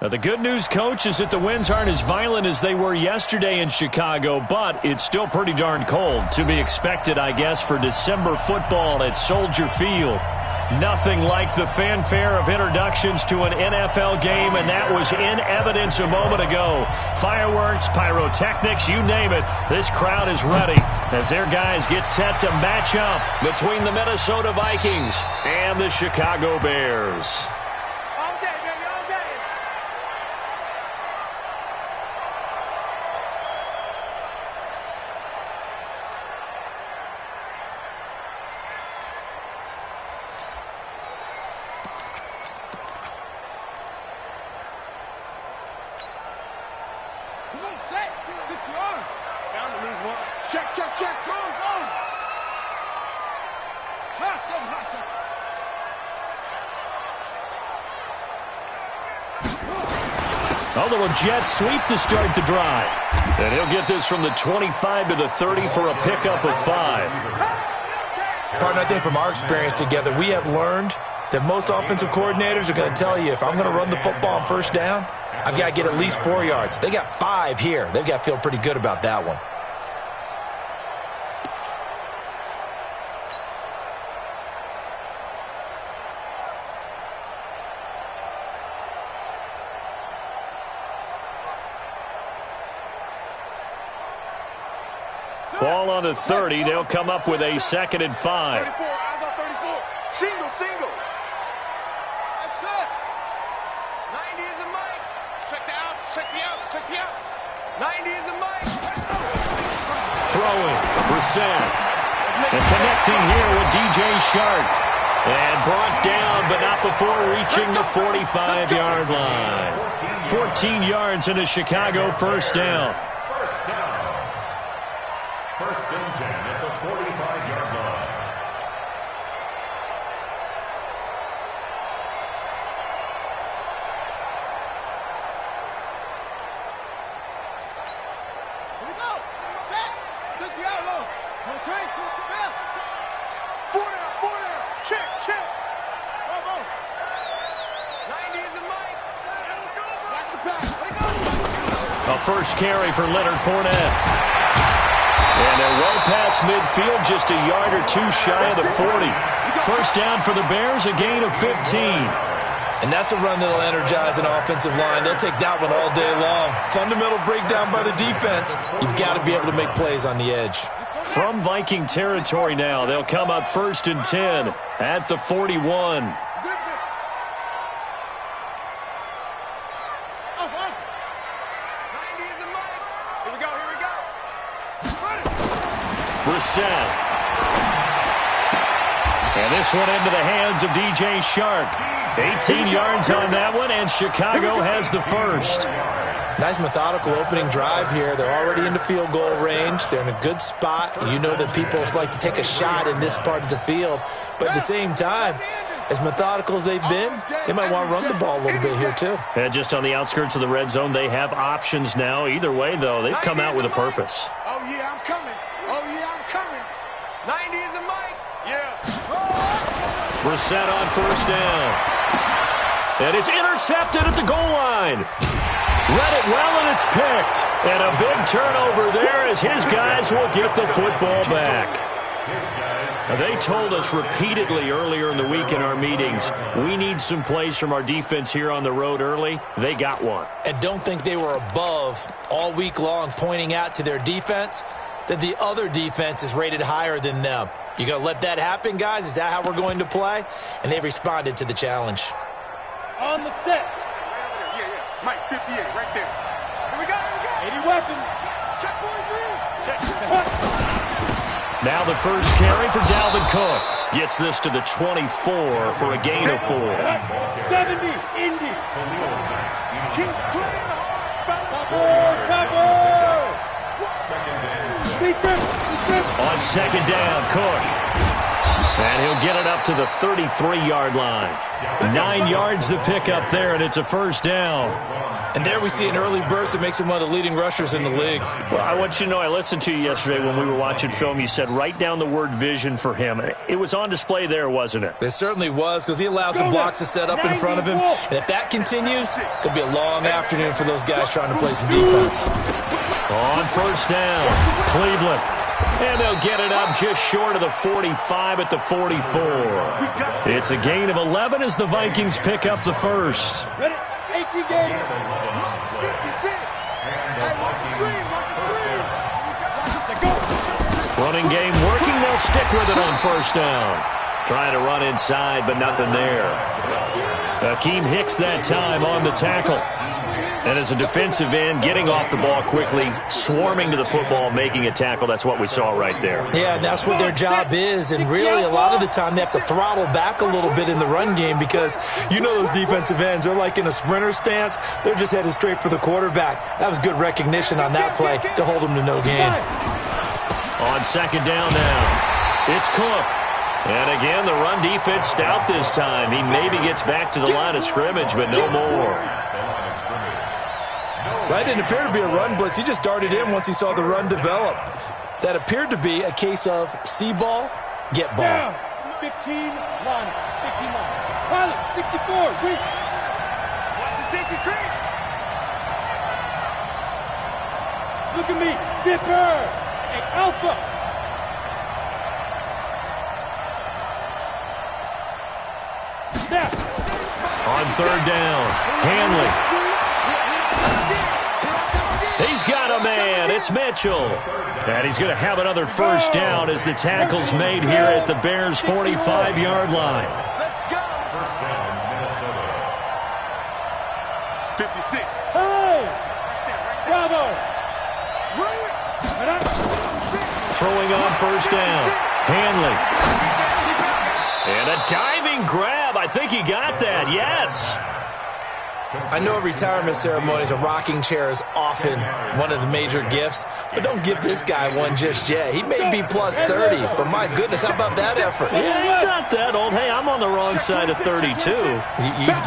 Now, the good news, Coach, is that the winds aren't as violent as they were yesterday in Chicago, but it's still pretty darn cold. To be expected, I guess, for December football at Soldier Field. Nothing like the fanfare of introductions to an NFL game, and that was in evidence a moment ago. Fireworks, pyrotechnics, you name it. This crowd is ready as their guys get set to match up between the Minnesota Vikings and the Chicago Bears. A little jet sweep to start the drive. And he'll get this from the 25 to the 30 for a pickup of 5. Partner, I think from our experience together, we have learned that most offensive coordinators are going to tell you, if I'm going to run the football on first down, I've got to get at least 4 yards. They got 5 here. They've got to feel pretty good about that one. Ball on the 30. They'll come up with a 2nd and 5. 34, eyes on 34. Single. That's it. 90 is a mic. Check the out. 90 is a mic. Throwing. Brissett. And connecting here with DJ Shark. And brought down, but not before reaching the 45-yard line. 14 yards in a Chicago first down. First and 10 at the 45-yard line. Here we go. Set. 60 out low. No train. 4 down. Check. Bravo. 90 is a mic. Watch the pass. Let it go. A first carry for Leonard Fournette. And they're well past midfield, just a yard or 2 shy of the 40. First down for the Bears, a gain of 15. And that's a run that'll energize an offensive line. They'll take that one all day long. Fundamental breakdown by the defense. You've got to be able to make plays on the edge. From Viking territory now, they'll come up 1st and 10 at the 41. Brissett. And this one into the hands of DJ Shark. 18 yards on that one, and Chicago has the first. Nice methodical opening drive here. They're already into field goal range. They're in a good spot. You know that people like to take a shot in this part of the field. But at the same time, as methodical as they've been, they might want to run the ball a little bit here too. And just on the outskirts of the red zone, they have options now. Either way, though, they've come out with a purpose. Oh, yeah, I'm coming. 90 is a mic. Yeah. Brissett on first down. And it's intercepted at the goal line. Read it well, and it's picked. And a big turnover there as his guys will get the football back. Now, they told us repeatedly earlier in the week in our meetings, we need some plays from our defense here on the road early. They got one. And don't think they were above all week long pointing out to their defense that the other defense is rated higher than them. You going to let that happen, guys? Is that how we're going to play? And they responded to the challenge. On the set. Yeah. Mike, 58, right there. Here we go. 80 weapons. Check 43. Check. Now the first carry for Dalvin Cook. Gets this to the 24 for a gain of 4. 70, Indy. Keep playing hard. On second down, Cook. And he'll get it up to the 33-yard line. 9 yards to pick up there, and it's a first down. And there we see an early burst that makes him one of the leading rushers in the league. Well, I want you to know, I listened to you yesterday when we were watching film. You said write down the word vision for him. It was on display there, wasn't it? It certainly was, because he allows the blocks to set up in front of him. And if that continues, it'll be a long afternoon for those guys trying to play some defense. On first down, Cleveland. And they'll get it up just short of the 45 at the 44. It's a gain of 11 as the Vikings pick up the first. Ready? 18 game. 56. Hey, watch the screen. Watch the screen. Go. Running game working. They'll stick with it on first down. Trying to run inside, but nothing there. Akeem Hicks that time on the tackle. And as a defensive end, getting off the ball quickly, swarming to the football, making a tackle. That's what we saw right there. Yeah, that's what their job is. And really, a lot of the time, they have to throttle back a little bit in the run game because you know those defensive ends, they're like in a sprinter stance. They're just headed straight for the quarterback. That was good recognition on that play to hold them to no gain. On second down now, it's Cook. And again, the run defense stout this time. He maybe gets back to the line of scrimmage, but no more. That didn't appear to be a run blitz. He just darted in once he saw the run develop. That appeared to be a case of see ball, get ball. Down. 15 line. 15 line. Pilot, 64. Weak. Watch the safety screen. Look at me. Zipper. Hey, Alpha. Snap. On third down, Hanley. He's got a man. It's Mitchell. And he's going to have another first down as the tackle's made here at the Bears' 45-yard line. First down, Minnesota. 56. Hey! Bravo! Throwing on first down, Hanley. And a diving grab. I think he got that. Yes. I know at retirement ceremonies, a rocking chair is often one of the major gifts, but don't give this guy one just yet. He may be plus 30, but my goodness, how about that effort? Yeah, he's not that old. Hey, I'm on the wrong side of 32.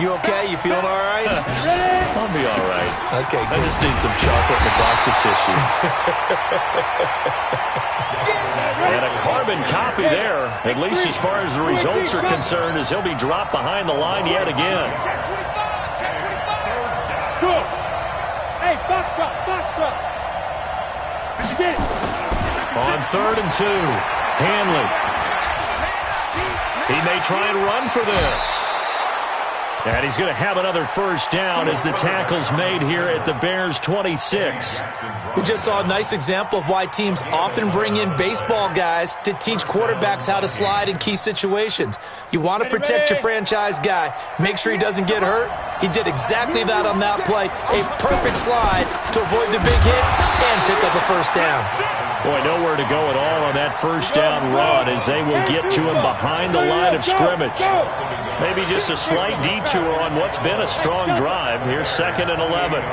You okay? You feeling all right? I'll be all right. Okay, I good. just need some chocolate and a box of tissues. And a carbon copy there, at least as far as the results are concerned, as he'll be dropped behind the line yet again. Good. Hey, box drop. Get it. On third and 2, Hanley. He may try and run for this. And he's going to have another first down as the tackle's made here at the Bears' 26. We just saw a nice example of why teams often bring in baseball guys to teach quarterbacks how to slide in key situations. You want to protect your franchise guy. Make sure he doesn't get hurt. He did exactly that on that play. A perfect slide to avoid the big hit and pick up a first down. Boy, nowhere to go at all on that first down run as they will get to him behind the line of scrimmage. Maybe just a slight detour on what's been a strong drive. Here's 2nd and 11.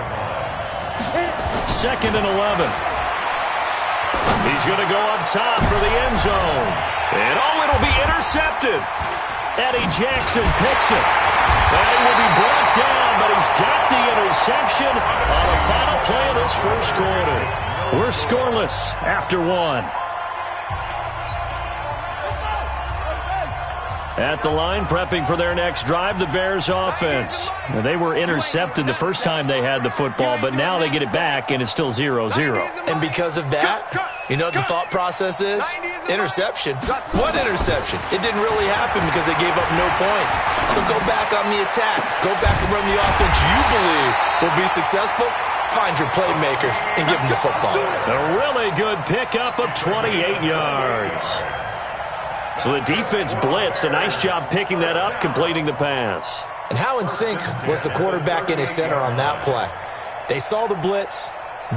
2nd and 11. He's going to go up top for the end zone. And it'll be intercepted. Eddie Jackson picks it. And he will be brought down, but he's got the interception on the final play of this first quarter. We're scoreless after 1. At the line, prepping for their next drive, the Bears offense. Now, they were intercepted the first time they had the football, but now they get it back, and it's still 0-0. And because of that, you know what the thought process is? Interception. What interception? It didn't really happen because they gave up no points. So go back on the attack. Go back and run the offense you believe will be successful. Find your playmakers and give them the football. A really good pickup of 28 yards. So the defense blitzed. A nice job picking that up, completing the pass. And how in sync was the quarterback and his center on that play? They saw the blitz,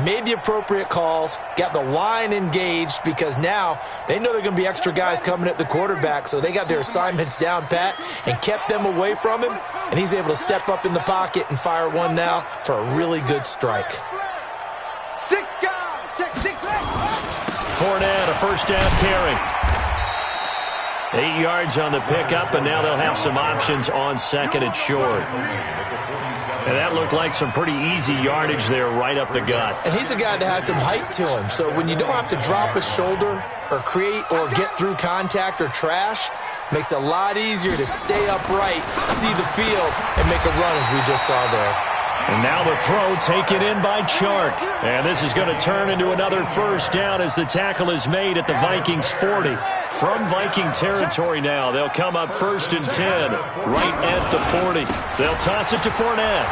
made the appropriate calls, got the line engaged because now they know there are going to be extra guys coming at the quarterback, so they got their assignments down pat and kept them away from him, and he's able to step up in the pocket and fire one now for a really good strike. 6 guys. Check 6. Fournette, a first down carry. 8 yards on the pickup, and now they'll have some options on second and short. And that looked like some pretty easy yardage there right up the gut. And he's a guy that has some height to him, so when you don't have to drop a shoulder or create or get through contact or trash, makes it a lot easier to stay upright, see the field, and make a run as we just saw there. And now the throw taken in by Chark. And this is going to turn into another first down as the tackle is made at the Vikings 40. From Viking territory now, they'll come up 1st and 10, right at the 40. They'll toss it to Fournette.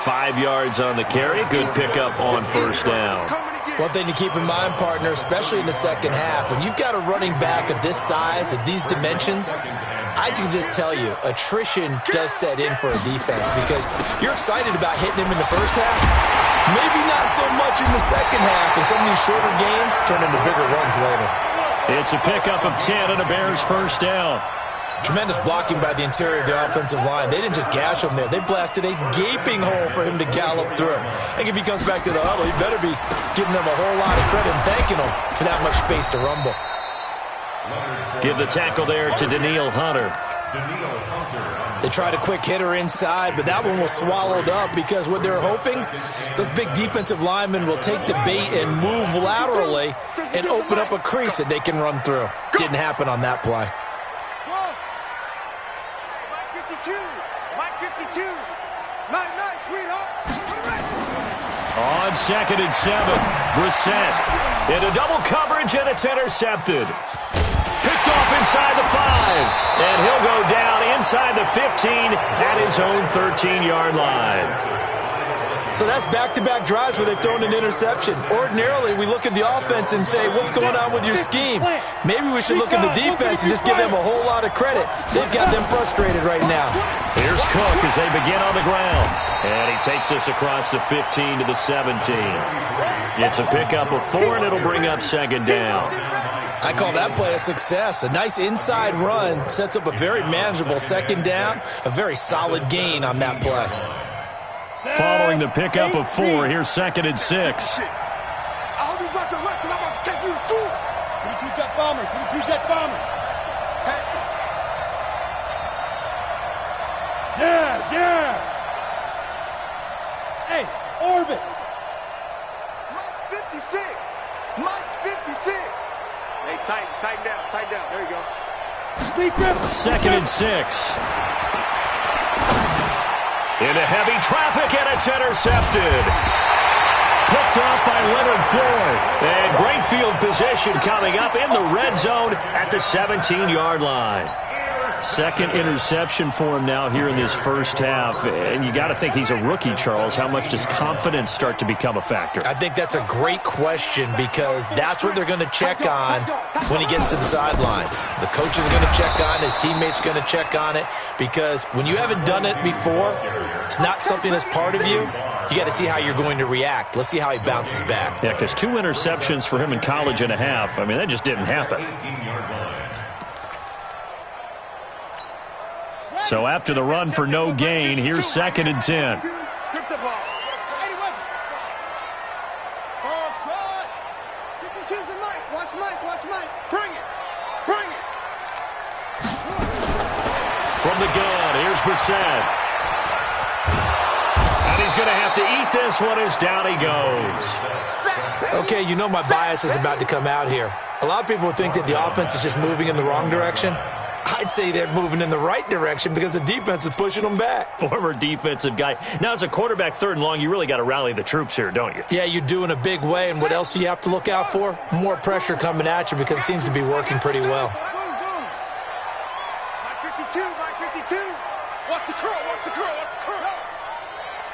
5 yards on the carry. Good pickup on first down. One thing to keep in mind, partner, especially in the second half, when you've got a running back of this size, of these dimensions, I can just tell you, attrition does set in for a defense because you're excited about hitting him in the first half. Maybe not so much in the second half, and some of these shorter gains turn into bigger runs later. It's a pickup of 10 and a Bears first down. Tremendous blocking by the interior of the offensive line. They didn't just gash him there. They blasted a gaping hole for him to gallop through. I think if he comes back to the huddle, he better be giving them a whole lot of credit and thanking them for that much space to rumble. Give the tackle there to Daniil Hunter. They tried a quick hitter inside, but that one was swallowed up because what they're hoping, those big defensive linemen will take the bait and move laterally and open up a crease that they can run through. Didn't happen on that play. On 2nd and 7, Brissett into double coverage, and it's intercepted. Picked off inside the 5, and he'll go down inside the 15 at his own 13-yard line. So that's back-to-back drives where they've thrown an interception. Ordinarily, we look at the offense and say, what's going on with your scheme? Maybe we should look at the defense and just give them a whole lot of credit. They've got them frustrated right now. Here's Cook as they begin on the ground. And he takes us across the 15 to the 17. It's a pickup of 4, and it'll bring up 2nd down. I call that play a success. A nice inside run sets up a very manageable 2nd down, a very solid gain on that play. Following the pickup of 4, here's 2nd and 6. I'll be about to left because I'm about to take you to school. 3-2 jet bomber, 3-2 jet bomber. Pass it. Yes. Hey, orbit. Mike's 56. Mike's 56. Hey, tighten down. There you go. 2nd and 6. Into heavy traffic, and it's intercepted. Picked off by Leonard Floyd. And great field position coming up in the red zone at the 17-yard line. 2nd interception for him now here in this first half. And you got to think he's a rookie, Charles. How much does confidence start to become a factor? I think that's a great question because that's what they're going to check on when he gets to the sidelines. The coach is going to check on, his teammates going to check on it because when you haven't done it before, it's not something that's part of you. You got to see how you're going to react. Let's see how he bounces back. Yeah, because 2 interceptions for him in college and a half. I mean, that just didn't happen. So after the run for no gain, here's 2nd and 10. Strip the ball. 81. Ball trot. 52's the Mike. Watch Mike. Bring it. From the gun, here's Brissett. And he's going to have to eat this one as down he goes. Okay, you know my bias is about to come out here. A lot of people think that the offense is just moving in the wrong direction. I'd say they're moving in the right direction because the defense is pushing them back. Former defensive guy. Now, as a quarterback 3rd and long, you really got to rally the troops here, don't you? Yeah, you do in a big way. And what else do you have to look out for? More pressure coming at you because it seems to be working pretty well. Mike 52. Watch the curl.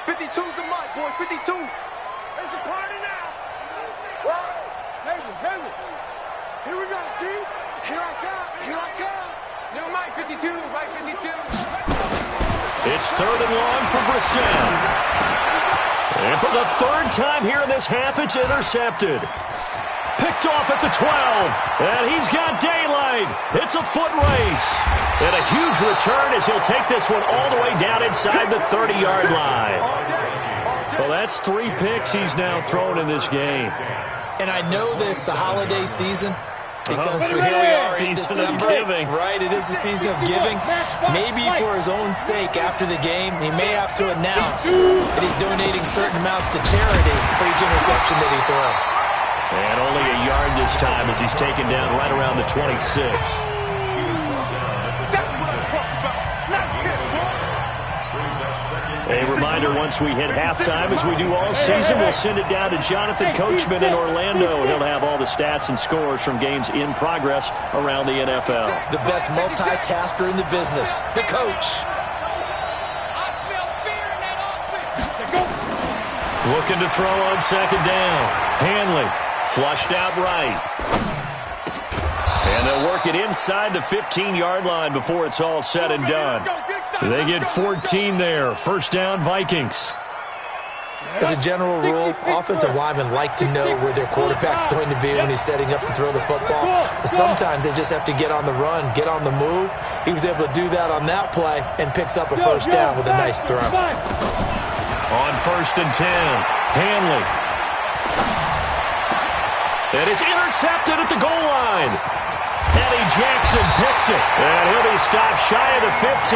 52's the Mike, boys. 52. It's a party now. Hayward. Here we go, D. Here I come. New Mike 52. It's 3rd and long for Brissett. And for the 3rd time here in this half, it's intercepted. Picked off at the 12. And he's got daylight. It's a foot race. And a huge return as he'll take this one all the way down inside the 30-yard line. Well, that's 3 picks he's now thrown in this game. And I know this, the holiday season, Because here we are in Season of December. giving. Right, it is the season of giving. Maybe for his own sake after the game, he may have to announce that he's donating certain amounts to charity for each interception that he throws. And only a yard this time as he's taken down right around the 26. A reminder, once we hit halftime, as we do all season, we'll send it down to Jonathan Coachman in Orlando. He'll have all the stats and scores from games in progress around the NFL. The best multitasker in the business, the coach. Looking to throw on second down. Hanley flushed out right. And they'll work it inside the 15-yard line before it's all said and done. They get 14 there. First down, Vikings. As a general rule, offensive linemen like to know where their quarterback's going to be when he's setting up to throw the football. But sometimes they just have to get on the run, get on the move. He was able to do that on that play and picks up a first down with a nice throw. On first and 10, Hanley. And it's intercepted at the goal line. Eddie Jackson picks it. And he'll be stopped shy of the 15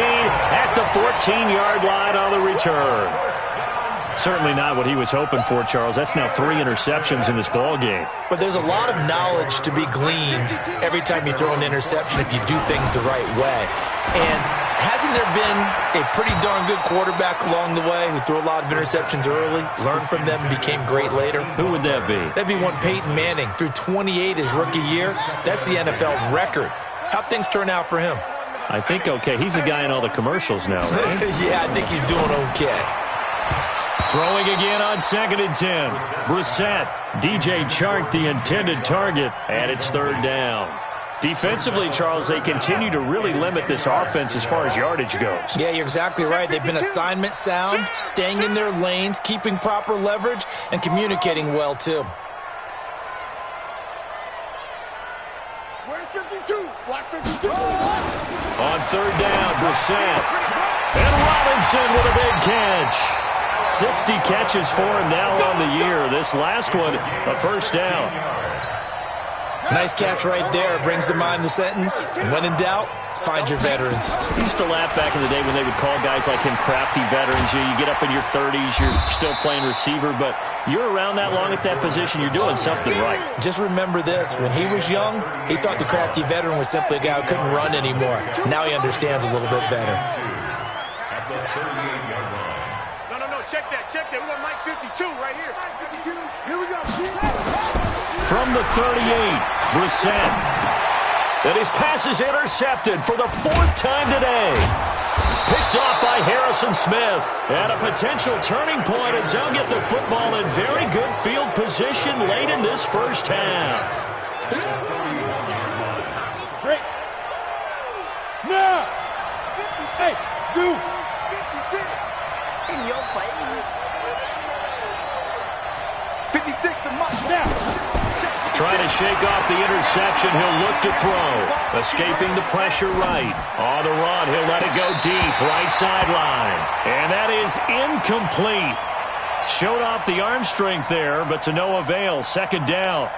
at the 14-yard line on the return. Certainly not what he was hoping for, Charles. That's now 3 interceptions in this ball game. But there's a lot of knowledge to be gleaned every time you throw an interception if you do things the right way. And hasn't there been a pretty darn good quarterback along the way who threw a lot of interceptions early, learned from them, and became great later? Who would that be? That'd be one Peyton Manning. Threw 28 his rookie year. That's the NFL record. How'd things turn out for him? I think okay. He's the guy in all the commercials now, right? Yeah, I think he's doing okay. Throwing again on second and 10. Brissett, DJ Chark, the intended target, and it's third down. Defensively, Charles, they continue to really limit this offense as far as yardage goes. Yeah, you're exactly right. They've been assignment sound, staying in their lanes, keeping proper leverage, and communicating well, too. Where's 52? Watch 52. On third down, Brissett. And Robinson with a big catch. 60 catches for him now on the year. This last one, a first down. Nice catch right there. Brings to mind the sentence, when in doubt, find your veterans. I used to laugh back in the day when they would call guys like him crafty veterans. You get up in your 30s, you're still playing receiver, but you're around that long at that position, you're doing something right. Just remember this. When he was young, he thought the crafty veteran was simply a guy who couldn't run anymore. Now he understands a little bit better. Check that. We got Mike 52 right here. Here we go. From the 38, Brissett. And his pass is intercepted for the 4th time today. Picked off by Harrison Smith. And a potential turning point as they'll get the football in very good field position late in this first half. Great. Now. 58. 56. In your face. 56 to Mike. Now. Trying to shake off the interception. He'll look to throw. Escaping the pressure right. On the run, he'll let it go deep. Right sideline. And that is incomplete. Showed off the arm strength there, but to no avail. Second down.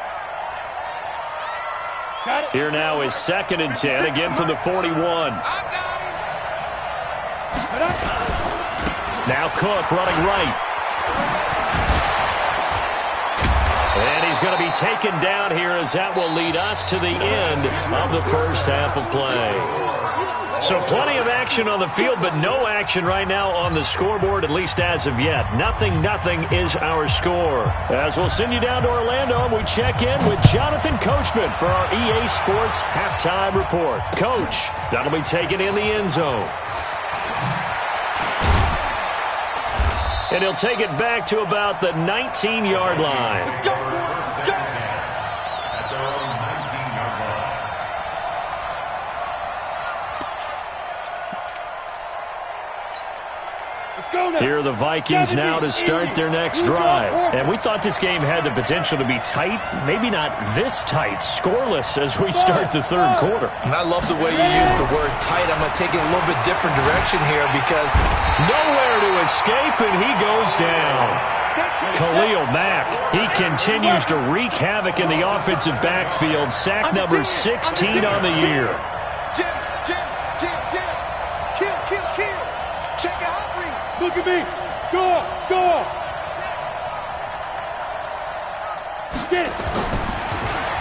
Here now is second and 10. Again from the 41. Now Cook running right. And he's going to be taken down here as that will lead us to the end of the first half of play. So plenty of action on the field, but no action right now on the scoreboard, at least as of yet. 0-0 is our score. As we'll send you down to Orlando, and we check in with Jonathan Coachman for our EA Sports Halftime Report. Coach, that'll be taken in the end zone. And he'll take it back to about the 19-yard line. Let's go. Let's go. Here are the Vikings now to start their next drive. And we thought this game had the potential to be tight, maybe not this tight, scoreless as we start the third quarter. And I love the way you use the word tight. I'm going to take it a little bit different direction here because nowhere to escape, and he goes down. Khalil Mack, he continues to wreak havoc in the offensive backfield. Sack number 16 on the year. Jim. Kill. Check your hot ring. Look at me. Go. Get it.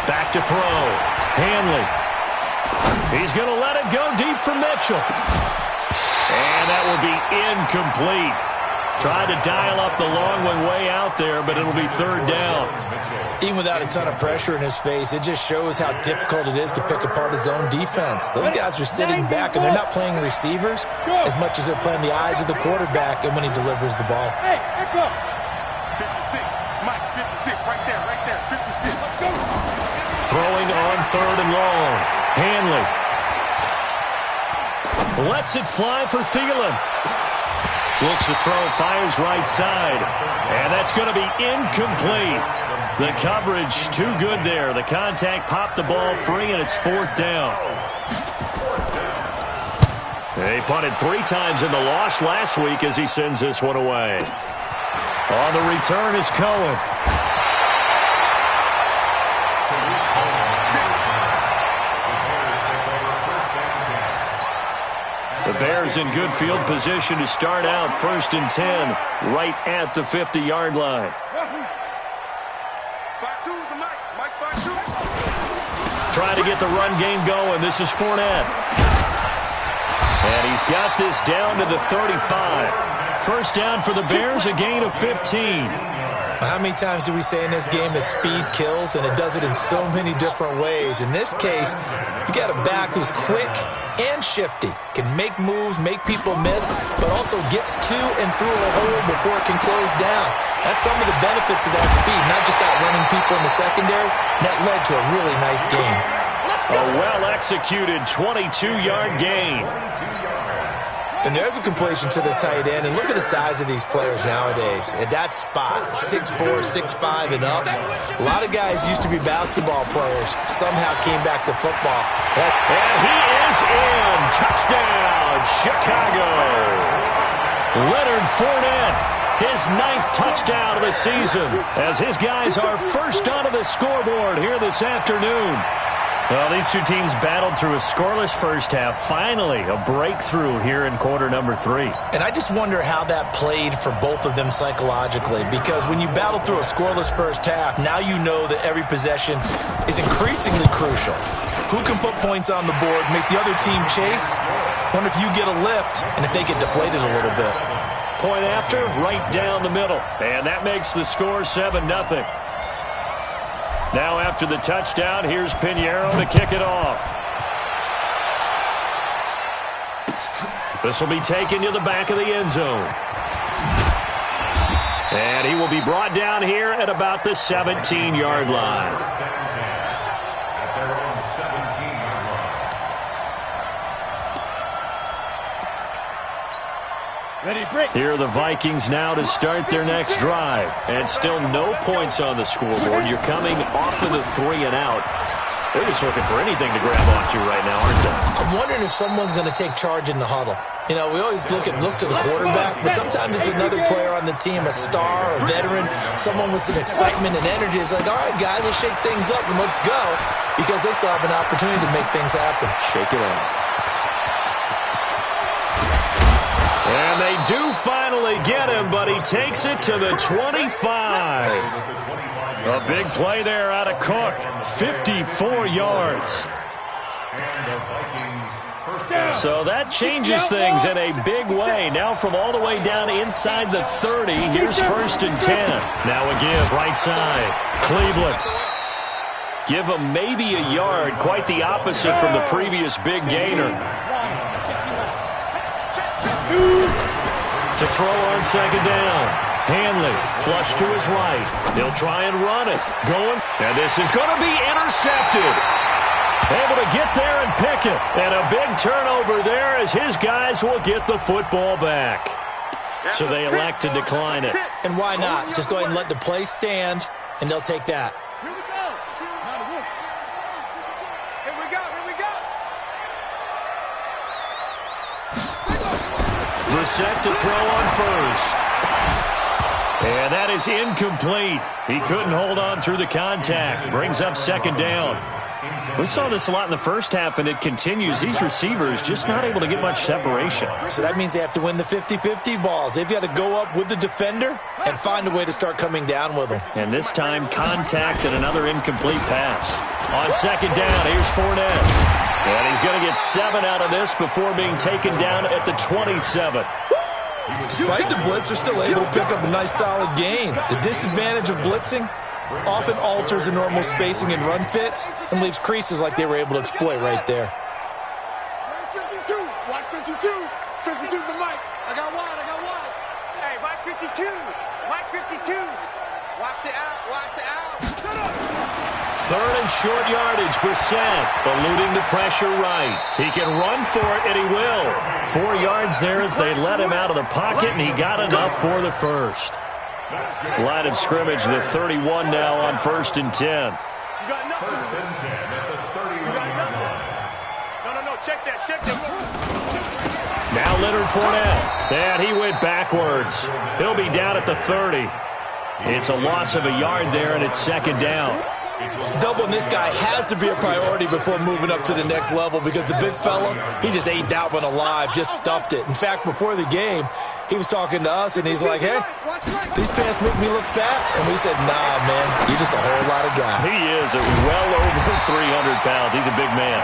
Back to throw. Hanley. He's going to let it go deep for Mitchell. And that will be incomplete. Tried to dial up the long one way out there, but it'll be third down. Even without a ton of pressure in his face, it just shows how difficult it is to pick apart his own defense. Those guys are sitting back, and they're not playing receivers as much as they're playing the eyes of the quarterback and when he delivers the ball. Hey, echo. 56. Mike, 56. Right there. 56. Let's go. Throwing on third and long. Hanley. Lets it fly for Thielen. Looks to throw, fires right side. And that's going to be incomplete. The coverage too good there. The contact popped the ball free, and it's fourth down. They punted 3 times in the loss last week as he sends this one away. On the return is Cohen. The Bears in good field position to start out 1st and 10 right at the 50-yard line. Trying to get the run game going. This is Fournette. And he's got this down to the 35. First down for the Bears, a gain of 15. How many times do we say in this game that speed kills, and it does it in so many different ways? In this case, you got a back who's quick and shifty, can make moves, make people miss, but also gets to and through a hole before it can close down. That's some of the benefits of that speed, not just outrunning people in the secondary. That led to a really nice game. A well-executed 22-yard gain. And there's a completion to the tight end. And look at the size of these players nowadays. At that spot, 6'4", 6'5", and up. A lot of guys used to be basketball players. Somehow came back to football. And he is in. Touchdown, Chicago. Leonard Fournette, his 9th touchdown of the season, as his guys are first onto the scoreboard here this afternoon. Well, these two teams battled through a scoreless first half. Finally, a breakthrough here in quarter number 3. And I just wonder how that played for both of them psychologically, because when you battle through a scoreless first half, now you know that every possession is increasingly crucial. Who can put points on the board, make the other team chase? Wonder if you get a lift and if they get deflated a little bit. Point after, right down the middle. And that makes the score 7-0. Now after the touchdown, here's Pinheiro to kick it off. This will be taken to the back of the end zone. And he will be brought down here at about the 17-yard line. Here are the Vikings now to start their next drive. And still no points on the scoreboard. You're coming off of the 3 and out. They're just looking for anything to grab onto right now, aren't they? I'm wondering if someone's going to take charge in the huddle. You know, we always look to the quarterback, but sometimes it's another player on the team, a star, a veteran, someone with some excitement and energy. It's like, all right, guys, let's shake things up and let's go, because they still have an opportunity to make things happen. Shake it off. And they do finally get him, but he takes it to the 25. A big play there out of Cook. 54 yards. So that changes things in a big way. Now from all the way down inside the 30, here's 1st and 10. Now a give right side. Cleveland. Give him maybe a yard. Quite the opposite from the previous big gainer. To throw on 2nd down. Hanley, flush to his right. He'll try and run it. Going. And this is going to be intercepted. Able to get there and pick it. And a big turnover there as his guys will get the football back. So they elect to decline it. And why not? Just go ahead and let the play stand, and they'll take that. Here we go. Here we go. Brissett to throw on 1st. And that is incomplete. He couldn't hold on through the contact. Brings up second down. We saw this a lot in the first half, and it continues. These receivers just not able to get much separation. So that means they have to win the 50-50 balls. They've got to go up with the defender and find a way to start coming down with them. And this time, contact and another incomplete pass. On second down, here's Fournette. And he's going to get 7 out of this before being taken down at the 27. Despite the blitz, they're still able to pick up a nice solid gain. The disadvantage of blitzing often alters the normal spacing and run fits and leaves creases like they were able to exploit right there. 52. Watch 52. 52's the mic. I got wide. Hey, Mike 52. Mike 52. Watch the out. Watch the out. Shut up. Third and short yardage. Brissett eluding the pressure right. He can run for it, and he will. 4 yards there as they let him out of the pocket, and he got enough for the first. Line of scrimmage, the 31 now on 1st and 10. You got nothing. You got nothing. No. Check that. Now Leonard Fournette. And he went backwards. He'll be down at the 30. It's a loss of a yard there, and it's second down. Doubling this guy has to be a priority before moving up to the next level because the big fella, he just ate that one alive, just stuffed it. In fact, before the game, he was talking to us, and he's like, hey, these pants make me look fat. And we said, nah, man, you're just a whole lot of guy. He is well over 300 pounds. He's a big man.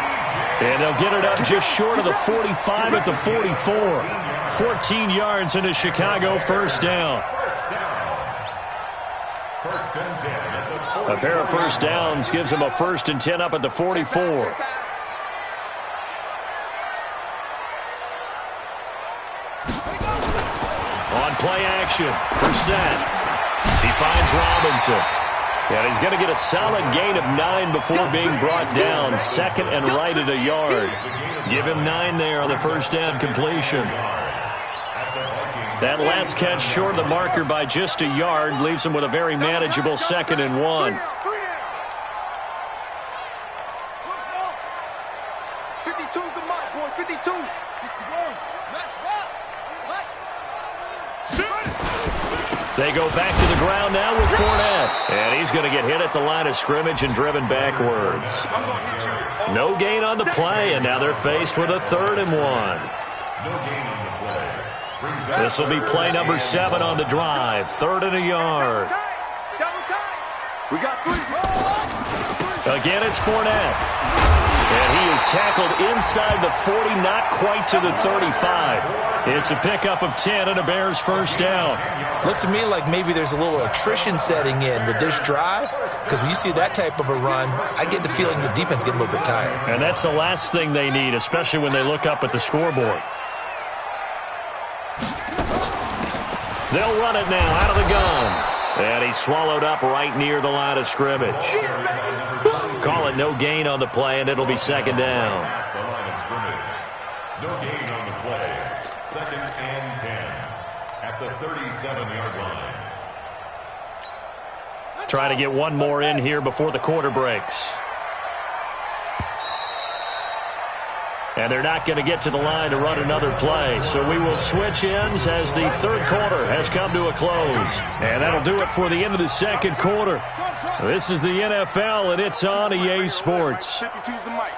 And they'll get it up just short of the 45 at the 44. 14 yards into Chicago, first down. A pair of first downs gives him a 1st and 10 up at the 44. On play action, Brissett. He finds Robinson. And he's going to get a solid gain of 9 before being brought down. Second and right at a yard. Give him 9 there on the first down completion. That last catch short of the marker by just a yard leaves him with a very manageable 2nd and 1. 52's the mic, boys. 52. 61. Match box. They go back to the ground now with Fournette. And he's going to get hit at the line of scrimmage and driven backwards. No gain on the play, and now they're faced with a 3rd and 1. No gain on the play. This will be play number 7 on the drive. 3rd and a yard. We got 3. Again, it's Fournette. And he is tackled inside the 40, not quite to the 35. It's a pickup of 10 and a Bears first down. Looks to me like maybe there's a little attrition setting in with this drive, because when you see that type of a run, I get the feeling the defense getting a little bit tired. And that's the last thing they need, especially when they look up at the scoreboard. They'll run it now out of the gun. And he's swallowed up right near the line of scrimmage. Call it no gain on the play, and it'll be second down. The line of scrimmage. No gain on the play. 2nd and 10 at the 37-yard line. Try to get one more in here before the quarter breaks. And they're not going to get to the line to run another play. So we will switch ends as the 3rd quarter has come to a close. And that'll do it for the end of the 2nd quarter. This is the NFL, and it's on EA Sports. 52's the mic.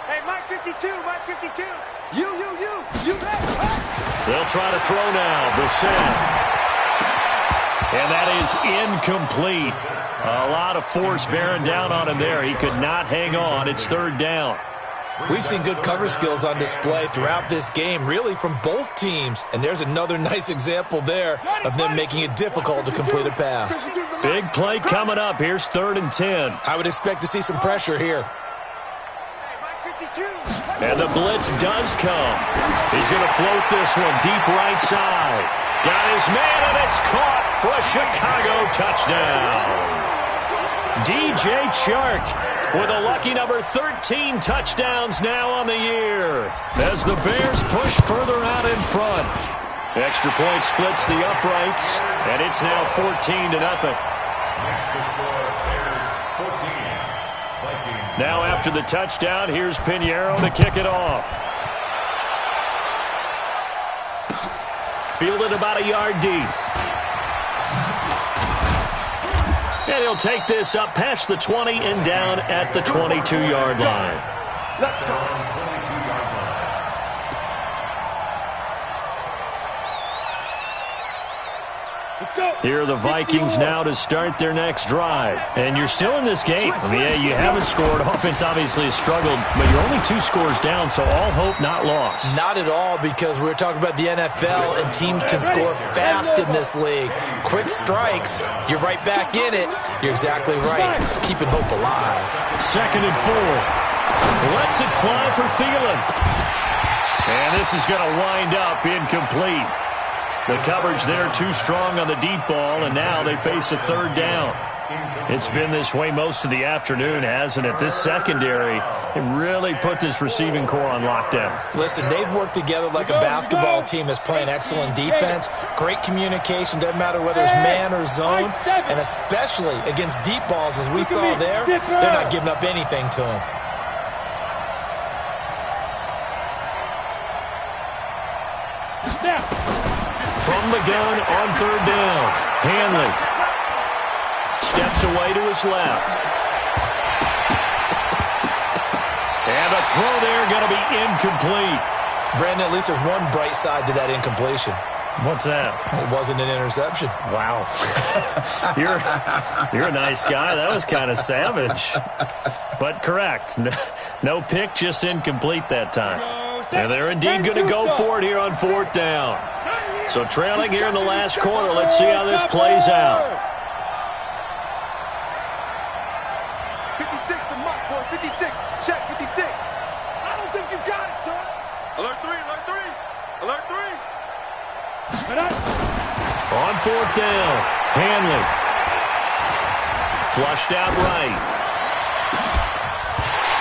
Hey, Mike 52, Mike 52. You. They'll try to throw now. Brissett. And that is incomplete. A lot of force bearing down on him there. He could not hang on. It's 3rd down. We've seen good cover skills on display throughout this game, really from both teams. And there's another nice example there of them making it difficult to complete a pass. Big play coming up. Here's 3rd and 10. I would expect to see some pressure here. And the blitz does come. He's going to float this one deep right side. Got his man, and it's caught for a Chicago touchdown. DJ Chark with a lucky number 13 touchdowns now on the year as the Bears push further out in front. Extra point splits the uprights, and it's now 14-0. Now after the touchdown, here's Pinheiro to kick it off. Fielded about a yard deep. And he'll take this up past the 20 and down at the 22-yard line. Let's go. Here are the Vikings now to start their next drive. And you're still in this game. I mean, yeah, you haven't scored. Offense obviously has struggled, but you're only 2 scores down, so all hope not lost. Not at all, because we're talking about the NFL, and teams can score fast in this league. Quick strikes, you're right back in it. You're exactly right. Keeping hope alive. 2nd and 4. Lets it fly for Thielen. And this is going to wind up incomplete. The coverage there too strong on the deep ball, and now they face a 3rd down. It's been this way most of the afternoon, hasn't it? This secondary, it really put this receiving core on lockdown. Listen, they've worked together like a basketball team that's playing excellent defense. Great communication, doesn't matter whether it's man or zone, and especially against deep balls, as we saw there, they're not giving up anything to them. From the gun on 3rd down, Hanley steps away to his left. And a throw there going to be incomplete. Brandon, at least there's one bright side to that incompletion. What's that? It wasn't an interception. Wow. You're a nice guy. That was kind of savage. But correct. No pick, just incomplete that time. And they're indeed going to go for it here on 4th down. So trailing here in the last quarter. Let's see how this plays out. 56 to Mark, boy. 56. Check 56. I don't think you got it, son. Alert 3, alert 3. Alert 3. On 4th down, Hanley. Flushed out right.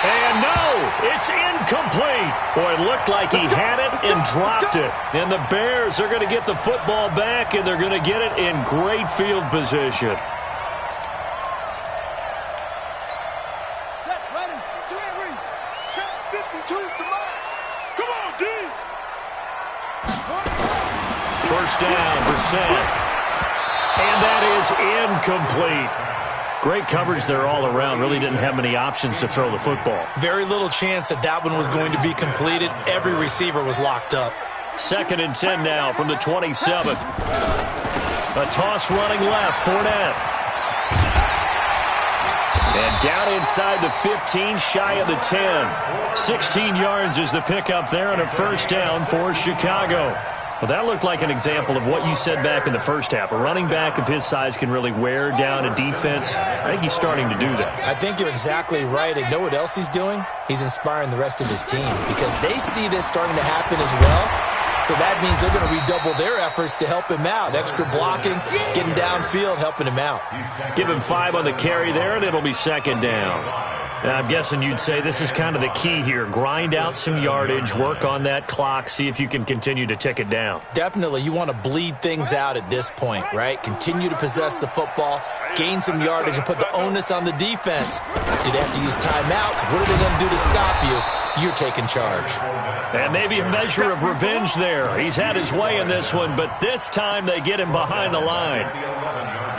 And no, it's incomplete. Boy, it looked like he had it and dropped it. And the Bears are going to get the football back, and they're going to get it in great field position. Check, running. 3. Check 52 to Mark. Come on, D. 1st down, Brissett. And that is incomplete. Great coverage there all around. Really didn't have many options to throw the football. Very little chance that that one was going to be completed. Every receiver was locked up. 2nd and 10 now from the 27. A toss running left, Fournette. And down inside the 15, shy of the 10. 16 yards is the pickup there, and a 1st down for Chicago. Well, that looked like an example of what you said back in the first half. A running back of his size can really wear down a defense. I think he's starting to do that. I think you're exactly right. And know what else he's doing? He's inspiring the rest of his team because they see this starting to happen as well. So that means they're going to redouble their efforts to help him out. Extra blocking, getting downfield, helping him out. Give him 5 on the carry there, and it'll be 2nd down. I'm guessing you'd say this is kind of the key here. Grind out some yardage, work on that clock, see if you can continue to tick it down. Definitely. You want to bleed things out at this point, right? Continue to possess the football, gain some yardage, and put the onus on the defense. Do they have to use timeouts? What are they going to do to stop you? You're taking charge. And maybe a measure of revenge there. He's had his way in this one, but this time they get him behind the line.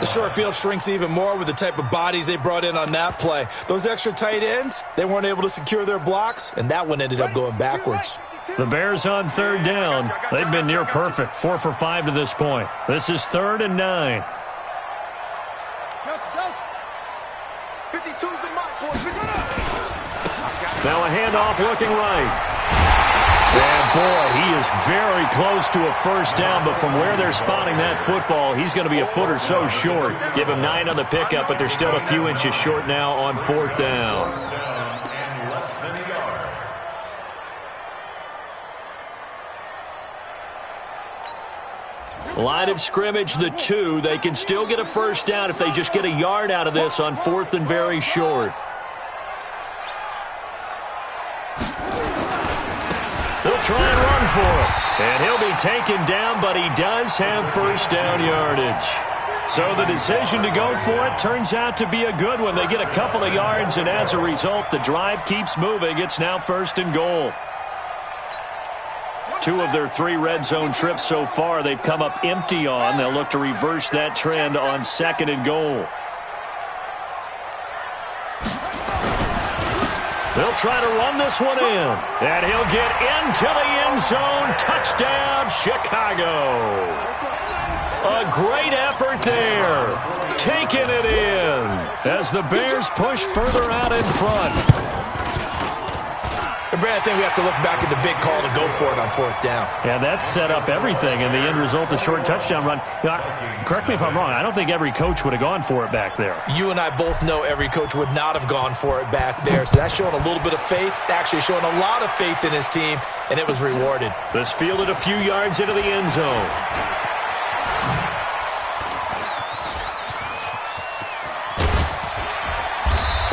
The short field shrinks even more with the type of bodies they brought in on that play. Those extra tight ends, they weren't able to secure their blocks, and that one ended up going backwards. The Bears on 3rd down. They've been near perfect, 4 for 5 to this point. This is 3rd and 9. 52's the mark, boy. Now a handoff looking right. And boy, he is very close to a 1st down, but from where they're spotting that football, he's going to be a foot or so short. Give him 9 on the pickup, but they're still a few inches short now on 4th down. Line of scrimmage, the 2. They can still get a 1st down if they just get a yard out of this on 4th and very short. They'll try and run for it. And he'll be taken down, but he does have 1st down yardage. So the decision to go for it turns out to be a good one. They get a couple of yards, and as a result, the drive keeps moving. It's now 1st and goal. 2 of their 3 red zone trips so far they've come up empty on. They'll look to reverse that trend on 2nd and goal. They'll try to run this one in. And he'll get into the end zone. Touchdown, Chicago. A great effort there. Taking it in as the Bears push further out in front. And Brad, I think we have to look back at the big call to go for it on 4th down. Yeah, that set up everything, and the end result, the short touchdown run. You know, correct me if I'm wrong. I don't think every coach would have gone for it back there. You and I both know every coach would not have gone for it back there. So that's showing a little bit of faith, actually showing a lot of faith in his team, and it was rewarded. This fielded a few yards into the end zone.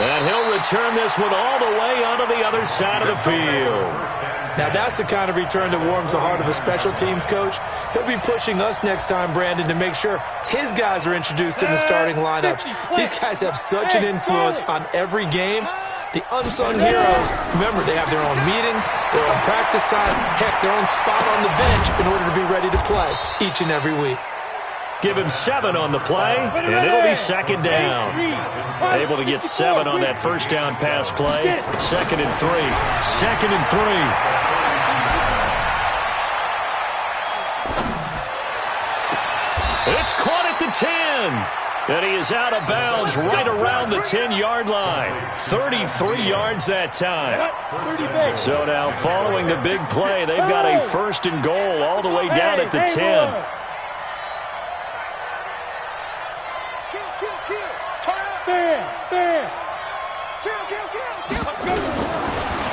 And he'll return this one all the way onto the other side of the field. Now, that's the kind of return that warms the heart of a special teams coach. He'll be pushing us next time, Brandon, to make sure his guys are introduced in the starting lineups. These guys have such an influence on every game. The unsung heroes, remember, they have their own meetings, their own practice time, heck, their own spot on the bench in order to be ready to play each and every week. Give him 7 on the play, and it'll be 2nd down. Able to get 7 on that first down pass play. 2nd and 3. 2nd and 3. It's caught at the 10. And he is out of bounds right around the 10-yard line. 33 yards that time. So now following the big play, they've got a 1st and goal all the way down at the 10.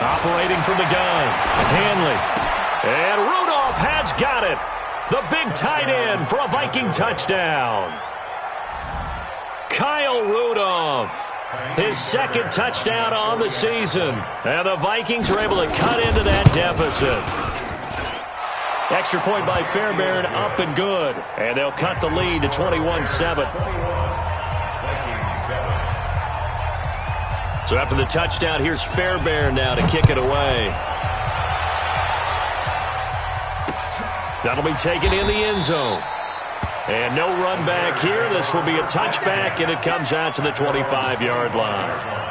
Operating from the gun, Hanley. And Rudolph has got it. The big tight end for a Viking touchdown. Kyle Rudolph, his 2nd touchdown on the season. And the Vikings are able to cut into that deficit. Extra point by Fairbairn, up and good. And they'll cut the lead to 21-7. So after the touchdown, here's Fairbairn now to kick it away. That'll be taken in the end zone. And no run back here. This will be a touchback, and it comes out to the 25-yard line.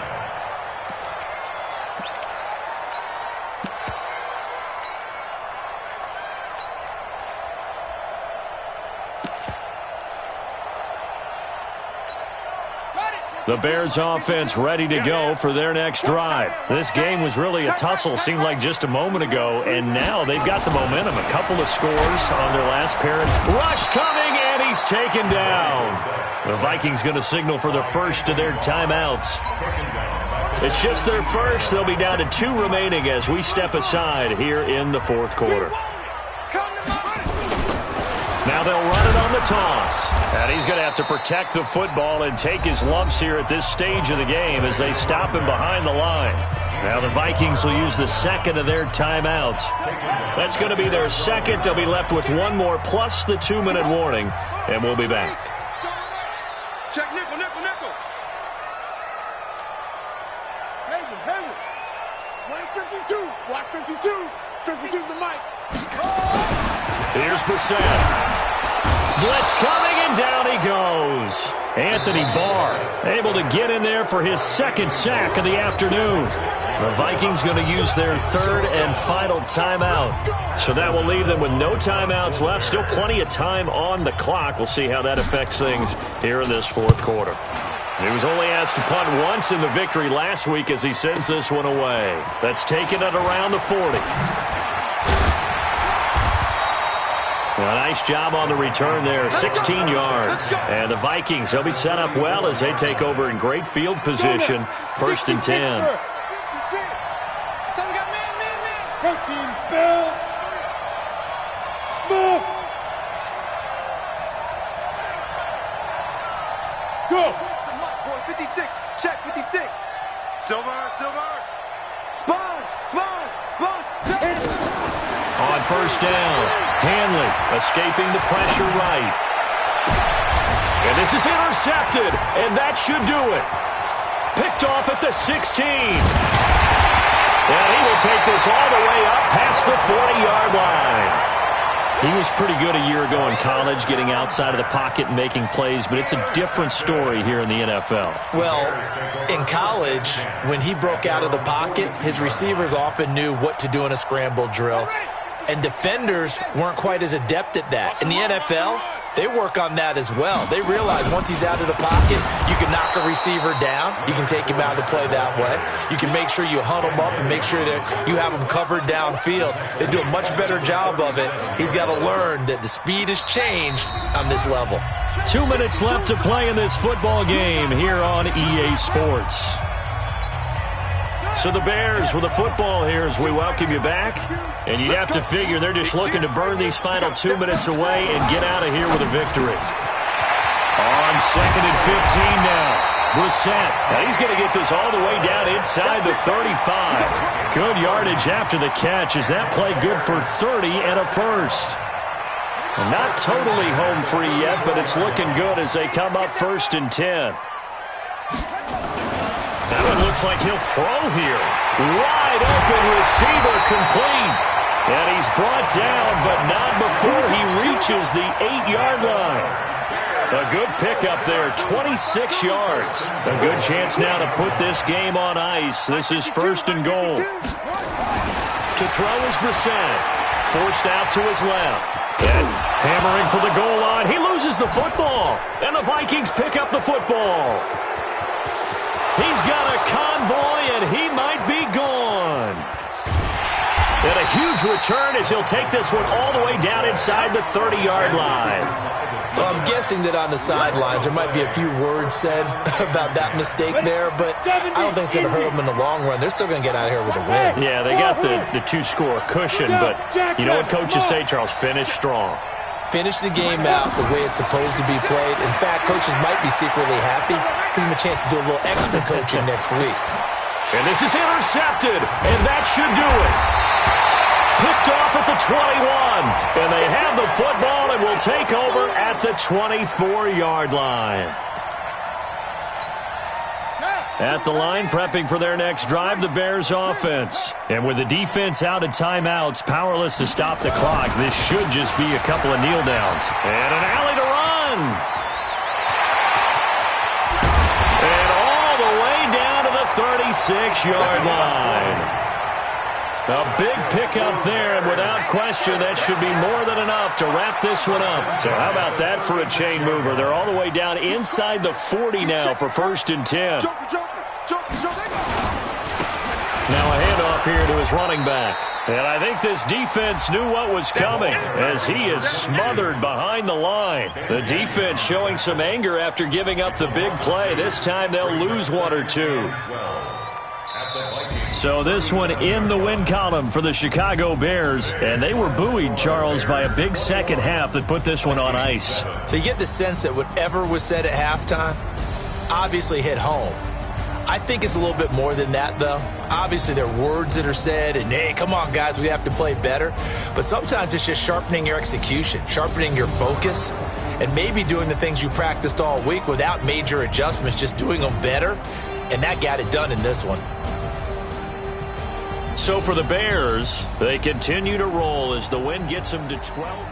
The Bears offense ready to go for their next drive. This game was really a tussle, seemed like just a moment ago, and now they've got the momentum. A couple of scores on their last pair. Rush coming, and he's taken down. The Vikings going to signal for the first of their timeouts. It's just their first. They'll be down to 2 remaining as we step aside here in the 4th quarter. Now they'll run it on the toss. And he's going to have to protect the football and take his lumps here at this stage of the game as they stop him behind the line. Now the Vikings will use the 2nd of their timeouts. That's going to be their 2nd. They'll be left with 1 more plus the 2-minute warning. And we'll be back. Check nickel, nickel, nickel. Hayward. 152. Watch 52. 52's the mic. Here's Brissett. Blitz coming, and down he goes. Anthony Barr able to get in there for his 2nd sack of the afternoon. The Vikings going to use their 3rd and final timeout. So that will leave them with no timeouts left. Still plenty of time on the clock. We'll see how that affects things here in this 4th quarter. He was only asked to punt once in the victory last week as he sends this one away. That's taken at around the 40. A nice job on the return there, 16 yards. And the Vikings, they'll be set up well as they take over in great field position, 1st and 10. Protein spill. Smoke. Go. 56. Check 56. Silver. Sponge. On 1st down, Hanley escaping the pressure right. And this is intercepted, and that should do it. Picked off at the 16. And he will take this all the way up past the 40-yard line. He was pretty good a year ago in college, getting outside of the pocket and making plays, but it's a different story here in the NFL. Well, in college, when he broke out of the pocket, his receivers often knew what to do in a scramble drill, and defenders weren't quite as adept at that. In the NFL, they work on that as well. They realize once he's out of the pocket, you can knock a receiver down. You can take him out of the play that way. You can make sure you hunt him up and make sure that you have him covered downfield. They do a much better job of it. He's got to learn that the speed has changed on this level. 2 minutes left to play in this football game here on EA Sports. So the Bears with the football here as we welcome you back. And you'd have to figure they're just looking to burn these final 2 minutes away and get out of here with a victory. On 2nd and 15 now. Brissett. Now he's going to get this all the way down inside the 35. Good yardage after the catch. Is that play good for 30 and a first? Not totally home free yet, but it's looking good as they come up 1st and 10. That one looks like he'll throw here. Wide open receiver complete. And he's brought down, but not before he reaches the 8-yard line. A good pickup there, 26 yards. A good chance now to put this game on ice. This is 1st and goal. To throw is Brissett. Forced out to his left. And hammering for the goal line. He loses the football. And the Vikings pick up the football. He's got a convoy, and he might be gone. And a huge return as he'll take this one all the way down inside the 30-yard line. Well, I'm guessing that on the sidelines there might be a few words said about that mistake there, but I don't think it's going to hurt them in the long run. They're still going to get out of here with a win. Yeah, they got the 2-score cushion, but you know what coaches say, Charles? Finish strong. Finish the game out the way it's supposed to be played. In fact, coaches might be secretly happy. Gives them a chance to do a little extra coaching next week. And this is intercepted, and that should do it. Picked off at the 21, and they have the football and will take over at the 24-yard line. At the line, prepping for their next drive, the Bears offense. And with the defense out of timeouts, powerless to stop the clock, this should just be a couple of kneel downs. And an alley to run. And all the way down to the 36-yard line. A big pickup there, and without question, that should be more than enough to wrap this one up. So how about that for a chain mover? They're all the way down inside the 40 now for 1st and 10. Now a handoff here to his running back. And I think this defense knew what was coming as he is smothered behind the line. The defense showing some anger after giving up the big play. This time they'll lose one or two. So this one in the win column for the Chicago Bears. And they were buoyed, Charles, by a big second half that put this one on ice. So you get the sense that whatever was said at halftime obviously hit home. I think it's a little bit more than that, though. Obviously, there are words that are said, and, hey, come on, guys, we have to play better. But sometimes it's just sharpening your execution, sharpening your focus, and maybe doing the things you practiced all week without major adjustments, just doing them better. And that got it done in this one. So for the Bears, they continue to roll as the win gets them to 12.